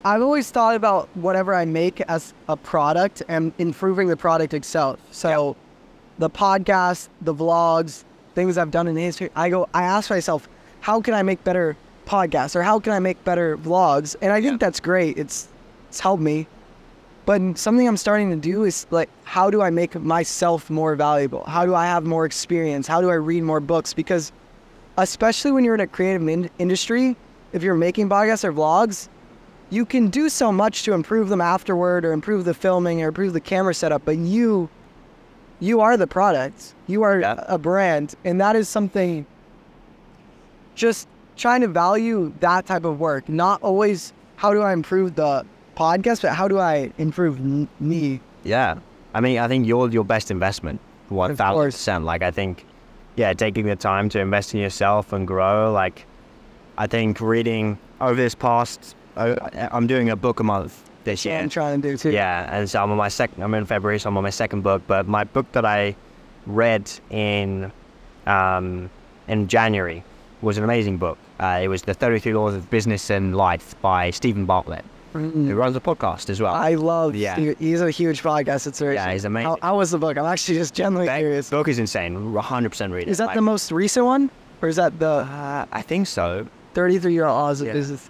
I've always thought about whatever I make as a product and improving the product itself. So the podcast, the vlogs, things I've done in history, I ask myself, how can I make better podcasts or how can I make better vlogs? And I think that's great. It's helped me. But something I'm starting to do is like, how do I make myself more valuable? How do I have more experience? How do I read more books? Because especially when you're in a creative industry, if you're making podcasts or vlogs, you can do so much to improve them afterward or improve the filming or improve the camera setup, but you are the product. You are a brand. And that is something, just trying to value that type of work. Not always how do I improve the podcast, but how do I improve me? Yeah. I mean, I think you're your best investment, 1,000%. Like, I think, taking the time to invest in yourself and grow. Like, I think reading over this past, I'm doing a book a month this year. I'm trying to do too. Yeah, and so I'm in February, so I'm on my second book. But my book that I read in January was an amazing book. It was The 33 Laws of Business and Life by Stephen Bartlett, who runs a podcast as well. I love Steve. He's a huge podcast. It's yeah, he's amazing. How was the book? I'm actually just genuinely curious. The book is insane. 100% read it. Is that the most recent one? Or is that the... I think so. 33-year-old laws of business.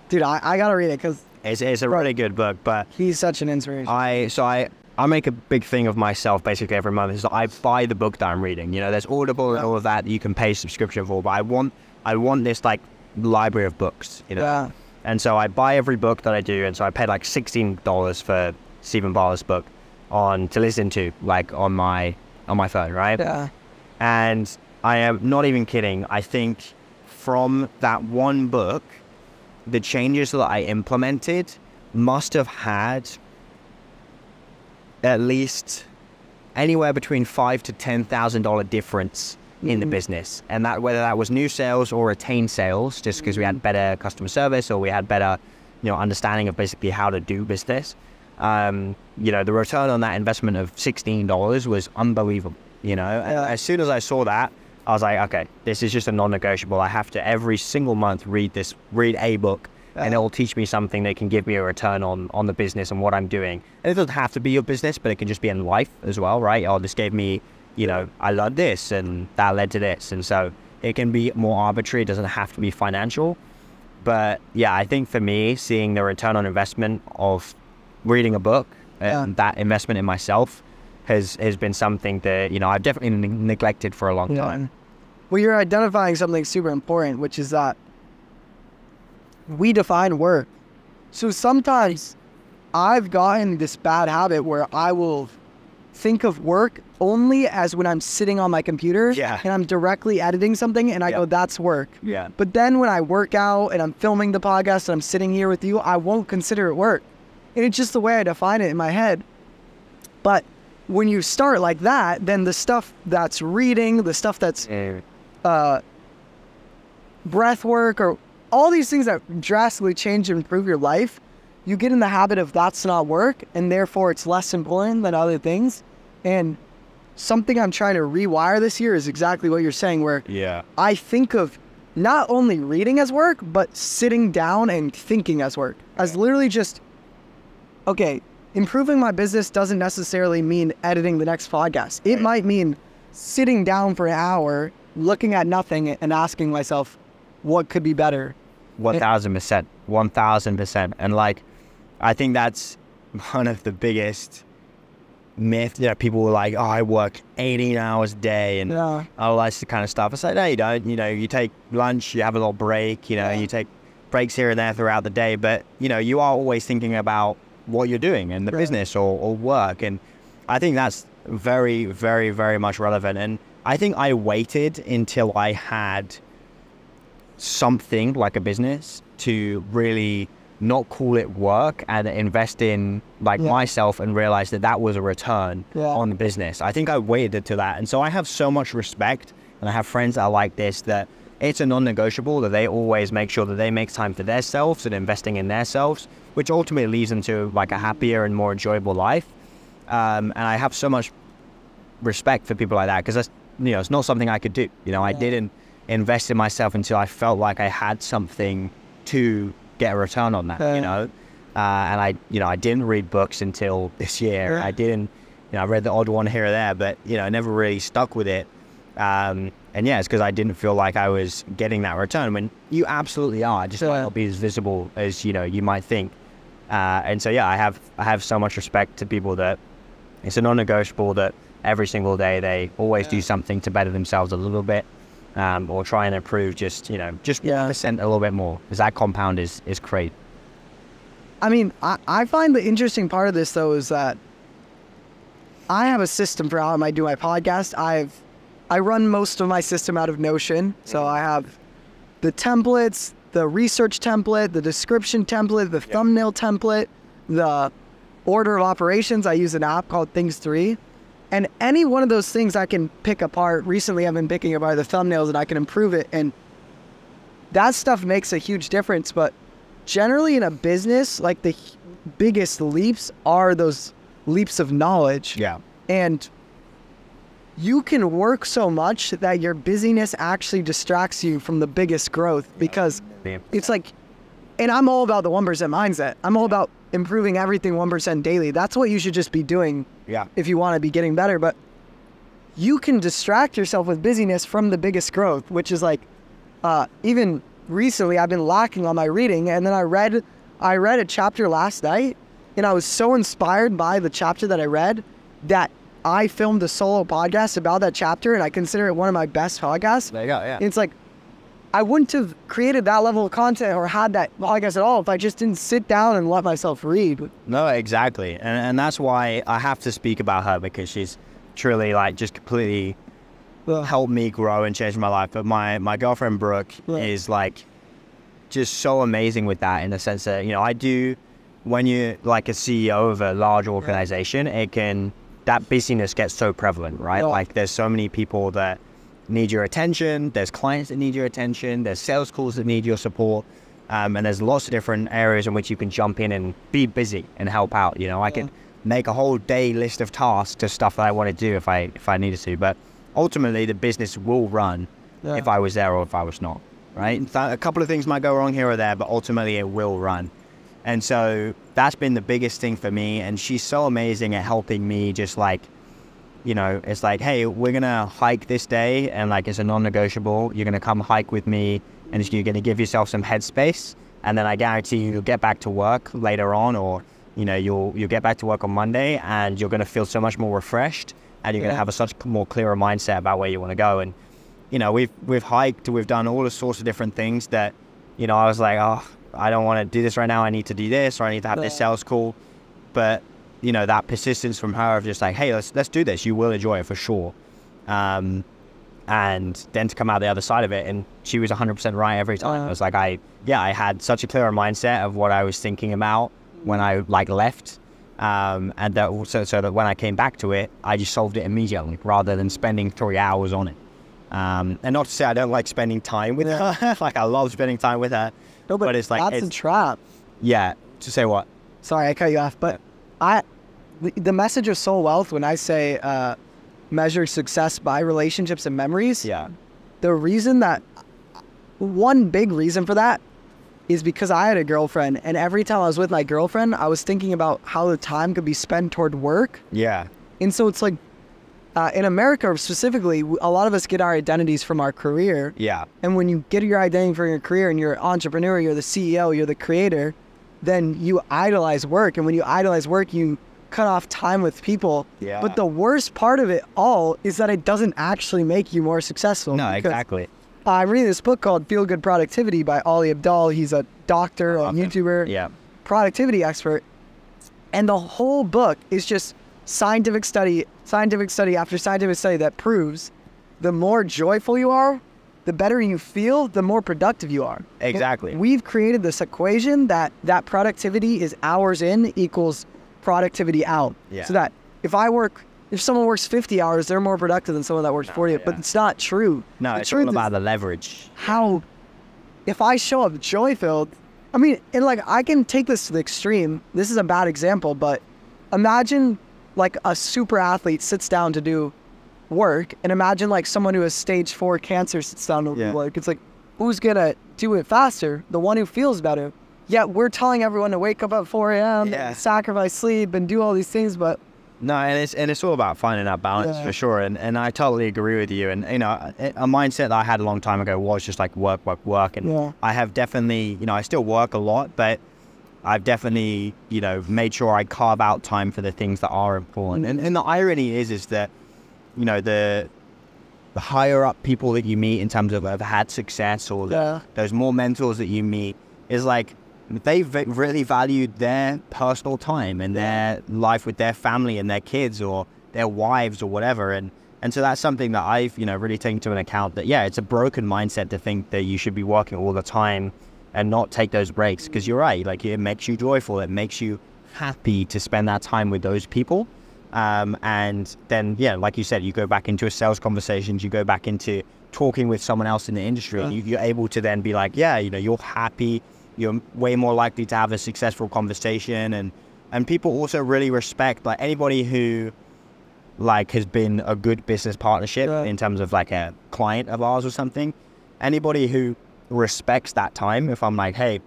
Dude, I gotta read it because... It's a really good book, but... He's such an inspiration. I make a big thing of myself basically every month is that I buy the book that I'm reading. You know, there's Audible and all of that you can pay subscription for, but I want this like library of books, you know. Yeah. And so I buy every book that I do, and so I paid like $16 for Stephen Bartlett's book to listen to, like on my phone, right? Yeah. And I am not even kidding. I think from that one book, the changes that I implemented must have had at least anywhere between $5,000 to $10,000 difference in the business, and that whether that was new sales or retained sales, just because we had better customer service or we had better, understanding of basically how to do business. The return on that investment of $16 was unbelievable. As soon as I saw that, I was like, okay, this is just a non-negotiable. I have to every single month read a book, and it will teach me something that can give me a return on the business and what I'm doing. And it doesn't have to be your business, but it can just be in life as well, right? Oh, this gave me, I learned this and that led to this. And so it can be more arbitrary. It doesn't have to be financial. But yeah, I think for me, seeing the return on investment of reading a book and that investment in myself has been something that, I've definitely neglected for a long time. Well, you're identifying something super important, which is that we define work. So sometimes I've gotten this bad habit where I will think of work only as when I'm sitting on my computer and I'm directly editing something and I go, that's work. Yeah. But then when I work out and I'm filming the podcast and I'm sitting here with you, I won't consider it work. And it's just the way I define it in my head. But when you start like that, then the stuff that's reading, the stuff that's breath work, or all these things that drastically change and improve your life, you get in the habit of that's not work, and therefore it's less important than other things. And something I'm trying to rewire this year is exactly what you're saying, where I think of not only reading as work, but sitting down and thinking as work. As literally just, okay, improving my business doesn't necessarily mean editing the next podcast. It might mean sitting down for an hour, looking at nothing and asking myself, what could be better? 1,000%. 1,000%. And like, I think that's one of the biggest myths. People were like, oh, I work 18 hours a day and all that kind of stuff. I say, no, you don't. You take lunch, you have a little break, you take breaks here and there throughout the day. But, you are always thinking about what you're doing in the business or work. And I think that's very, very, very much relevant. And I think I waited until I had something like a business to really not call it work and invest in myself and realize that was a return on the business. I think I waited to that. And so I have so much respect, and I have friends that are like this, that it's a non-negotiable that they always make sure that they make time for themselves and investing in themselves, which ultimately leads them to like a happier and more enjoyable life. And I have so much respect for people like that, because that's, it's not something I could do. I didn't invest in myself until I felt like I had something to get a return on that, and I didn't read books until this year. I didn't, I read the odd one here or there, but I never really stuck with it. And yeah, it's because I didn't feel like I was getting that return. When you absolutely are, just might not be as visible as you might think. And so yeah, I have so much respect to people that it's a non-negotiable that every single day they always do something to better themselves a little bit, or try and improve just 1% a little bit more, because that compound is great. I mean, I find the interesting part of this though is that I have a system for how I do my podcast. I run most of my system out of Notion. So I have the templates, the research template, the description template, the thumbnail template, the order of operations. I use an app called Things 3. And any one of those things I can pick apart. Recently I've been picking apart the thumbnails and I can improve it. And that stuff makes a huge difference. But generally in a business, like the biggest leaps are those leaps of knowledge. Yeah. And you can work so much that your busyness actually distracts you from the biggest growth, because it's like, and I'm all about the 1% mindset. I'm all about improving everything 1% daily. That's what you should just be doing if you want to be getting better. But you can distract yourself with busyness from the biggest growth, which is like, even recently I've been lacking on my reading. And then I read a chapter last night, and I was so inspired by the chapter that I read that I filmed a solo podcast about that chapter, and I consider it one of my best podcasts. There you go, yeah. And it's like, I wouldn't have created that level of content or had that podcast at all if I just didn't sit down and let myself read. No, exactly. And that's why I have to speak about her, because she's truly like just completely helped me grow and change my life. But my girlfriend Brooke is like just so amazing with that, in the sense that, I do, when you're like a CEO of a large organization, that busyness gets so prevalent, right? Like there's so many people that need your attention. There's clients that need your attention. There's sales calls that need your support. And there's lots of different areas in which you can jump in and be busy and help out. I can make a whole day list of tasks to stuff that I want to do if I needed to. But ultimately the business will run if I was there or if I was not, right? A couple of things might go wrong here or there, but ultimately it will run. And so that's been the biggest thing for me. And she's so amazing at helping me, just like, it's like, hey, we're going to hike this day, and like it's a non-negotiable. You're going to come hike with me, and you're going to give yourself some headspace. And then I guarantee you'll get back to work later on, or, you'll get back to work on Monday, and you're going to feel so much more refreshed, and you're going to have a such more clearer mindset about where you want to go. And, we've hiked, we've done all sorts of different things that, I was like, oh, I don't want to do this right now. I need to do this, or I need to have this sales call. But, that persistence from her of just like, hey, let's do this. You will enjoy it for sure. And then to come out the other side of it, and she was 100% right every time. I was like, I had such a clearer mindset of what I was thinking about when I like left. And that also, so that when I came back to it, I just solved it immediately rather than spending 3 hours on it. And not to say I don't like spending time with her. Like I love spending time with her. No, but it's like, that's a trap. Yeah. To say what? Sorry, I cut you off. But the message of Soul Wealth, when I say measure success by relationships and memories, the reason that, one big reason for that is because I had a girlfriend, and every time I was with my girlfriend, I was thinking about how the time could be spent toward work. Yeah. And so it's like, in America specifically, a lot of us get our identities from our career. Yeah. And when you get your identity from your career and you're an entrepreneur, you're the CEO, you're the creator, then you idolize work. And when you idolize work, you cut off time with people. Yeah. But the worst part of it all is that it doesn't actually make you more successful. No, exactly. I'm reading this book called Feel Good Productivity by Ali Abdaal. He's a doctor, a YouTuber, productivity expert. And the whole book is just scientific study after scientific study that proves the more joyful you are, the better you feel, the more productive you are. Exactly. And we've created this equation that productivity is hours in equals productivity out. Yeah. So that if someone works 50 hours, they're more productive than someone that works 40. But it's not true. No, it's all about the leverage. If I show up joy-filled, I mean, and like I can take this to the extreme. This is a bad example, but imagine like a super athlete sits down to do work, and imagine like someone who has stage 4 cancer sits down to do work. It's like, who's gonna do it faster? The one who feels better. yet we're telling everyone to wake up at 4 a.m., sacrifice sleep and do all these things, but no, and it's all about finding that balance for sure. And I totally agree with you. And you know, a mindset that I had a long time ago was just like work. And I have definitely, you know, I still work a lot, but I've definitely, you know, made sure I carve out time for the things that are important. And the irony is that, you know, the higher up people that you meet in terms of have had success, or those more mentors that you meet, is like, they've really valued their personal time and their life with their family and their kids or their wives or whatever. And so that's something that I've, you know, really taken into account, that, it's a broken mindset to think that you should be working all the time and not take those breaks. Because you're right, like, it makes you joyful. It makes you happy to spend that time with those people. And then, like you said, you go back into a sales conversations, you go back into talking with someone else in the industry, and you're able to then be like, you know, you're happy. You're way more likely to have a successful conversation, and people also really respect, like, anybody who, like, has been a good business partnership in terms of like a client of ours or something. Anybody who respects that time. If I'm like, hey,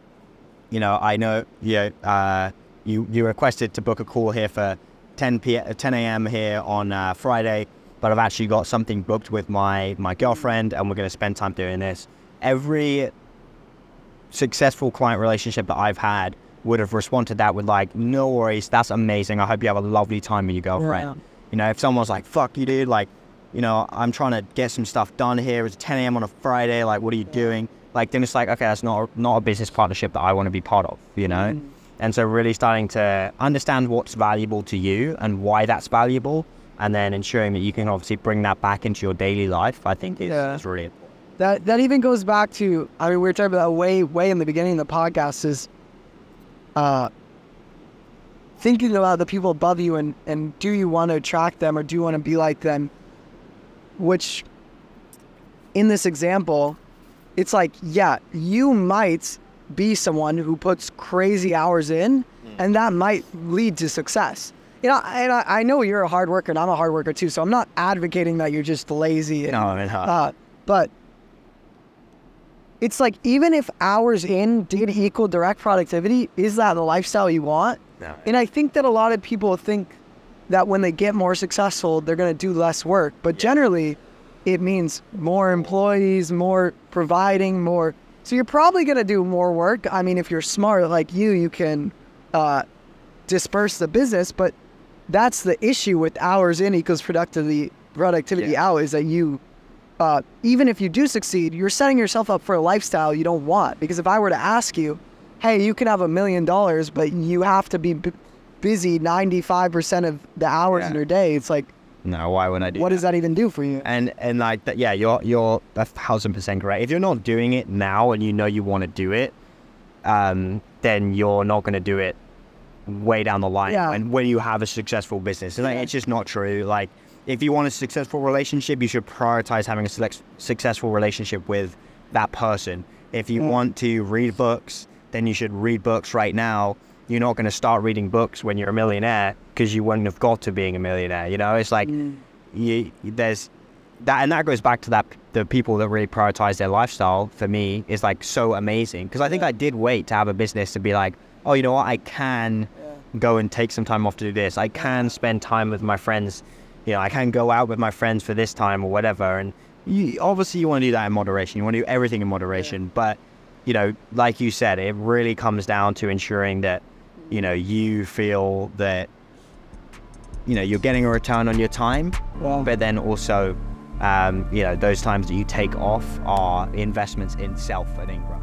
you know, I know you requested to book a call here for 10 a.m. here on Friday, but I've actually got something booked with my girlfriend, and we're going to spend time doing this. Every successful client relationship that I've had would have responded to that with like, no worries, that's amazing, I hope you have a lovely time with your girlfriend. You know, if someone's like, fuck you, dude, like, you know, I'm trying to get some stuff done here, it's 10 a.m. on a Friday, like, what are you doing? Like, then it's like, okay, that's not a business partnership that I want to be part of, you know? And so really starting to understand what's valuable to you and why that's valuable, and then ensuring that you can obviously bring that back into your daily life, I think is really important. That even goes back to, I mean, we were talking about way in the beginning of the podcast, is thinking about the people above you, and do you want to attract them, or do you want to be like them? Which, in this example, it's like, you might be someone who puts crazy hours in, and that might lead to success. You know, and I know you're a hard worker, and I'm a hard worker too, so I'm not advocating that you're just lazy. And, no, I mean, but it's like, even if hours in did equal direct productivity, is that the lifestyle you want? No. And I think that a lot of people think that when they get more successful, they're going to do less work. But generally, it means more employees, more providing, more. So you're probably going to do more work. I mean, if you're smart like you can disperse the business. But that's the issue with hours in equals productivity hours, that you, even if you do succeed, you're setting yourself up for a lifestyle you don't want. Because if I were to ask you, hey, you can have $1 million, but you have to be busy 95% of the hours in your day, it's like, no, why would I do what that? Does that even do for you? And like that, you're 1,000% correct. If you're not doing it now and you know you want to do it, then you're not going to do it way down the line. And when you have a successful business, and like, it's just not true. Like, if you want a successful relationship, you should prioritize having a successful relationship with that person. If you want to read books, then you should read books right now. You're not going to start reading books when you're a millionaire, because you wouldn't have got to being a millionaire. You know, it's like, there's that, and that goes back to that, the people that really prioritize their lifestyle, for me, is like so amazing. Because I think I did wait to have a business to be like, oh, you know what, I can go and take some time off to do this. I can spend time with my friends. You know, I can go out with my friends for this time or whatever. And obviously you want to do that in moderation. You want to do everything in moderation. But, you know, like you said, it really comes down to ensuring that, you know, you feel that, you know, you're getting a return on your time, but then also, you know, those times that you take off are investments in self and in growth.